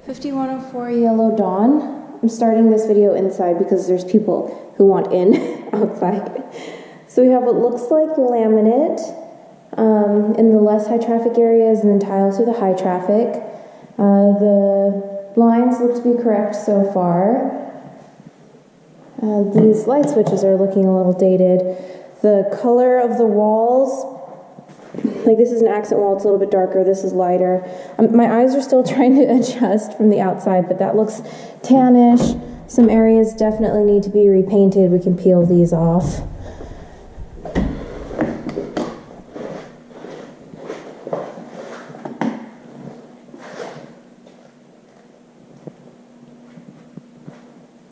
5104 Yellow Dawn. I'm starting this video inside because there's people who want in outside. So we have what looks like laminate in the less high traffic areas and then tile through the high traffic. The blinds look to be correct so far. These light switches are looking a little dated. The color of the walls, like this is an accent wall, it's a little bit darker, this is lighter. My eyes are still trying to adjust from the outside, but that looks tannish. Some areas definitely need to be repainted. We can peel these off.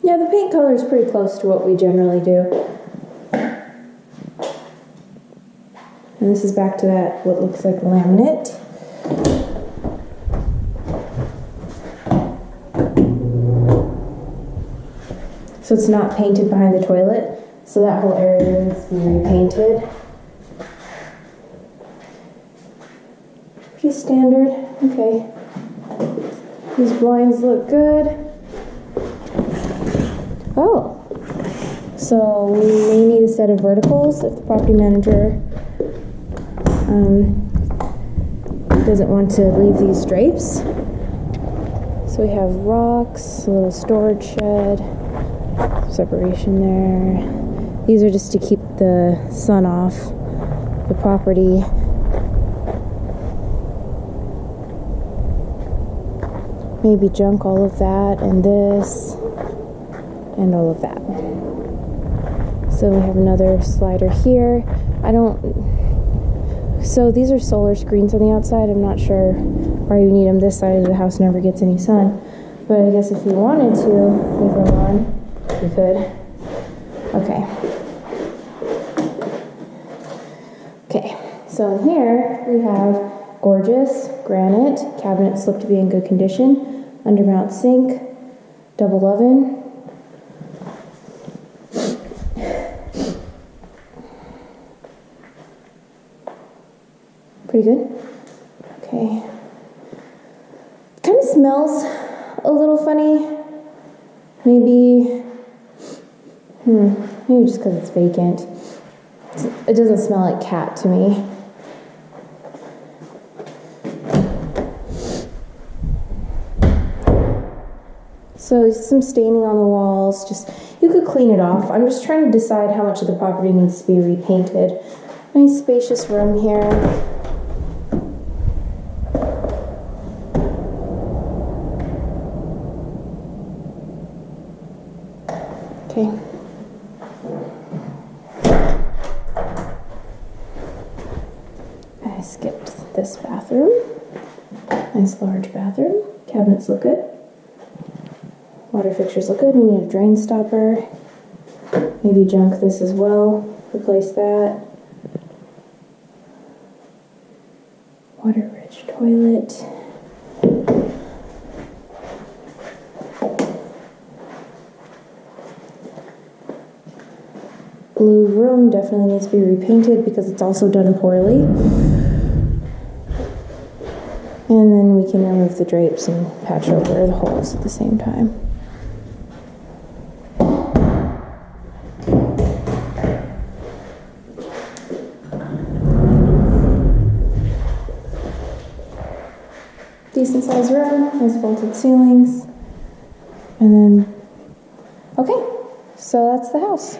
Yeah, the paint color is pretty close to what we generally do. And this is back to that, what looks like laminate. So it's not painted behind the toilet, so that whole area needs to be repainted. Pretty standard, okay. These blinds look good. Oh, so we may need a set of verticals if the property manager doesn't want to leave these drapes. So we have rocks, a little storage shed, separation there. These are just to keep the sun off the property. Maybe junk all of that and this and all of that. So we have another slider here. So these are solar screens on the outside. I'm not sure why you need them. This side of the house never gets any sun. But I guess if you wanted to leave them on, you could. Okay. Okay, so in here we have gorgeous granite. Cabinets look to be in good condition. Undermount sink, double oven. Pretty good. Okay. Kind of smells a little funny. Maybe just because it's vacant. It doesn't smell like cat to me. So some staining on the walls. Just you could clean it off. I'm just trying to decide how much of the property needs to be repainted. Nice spacious room here. Okay. I skipped this bathroom. Nice large bathroom. Cabinets look good. Water fixtures look good. We need a drain stopper. Maybe junk this as well. Replace that. Water-rich toilet. Blue room definitely needs to be repainted because it's also done poorly. And then we can remove the drapes and patch over the holes at the same time. Decent sized room, nice vaulted ceilings. And then, okay, so that's the house.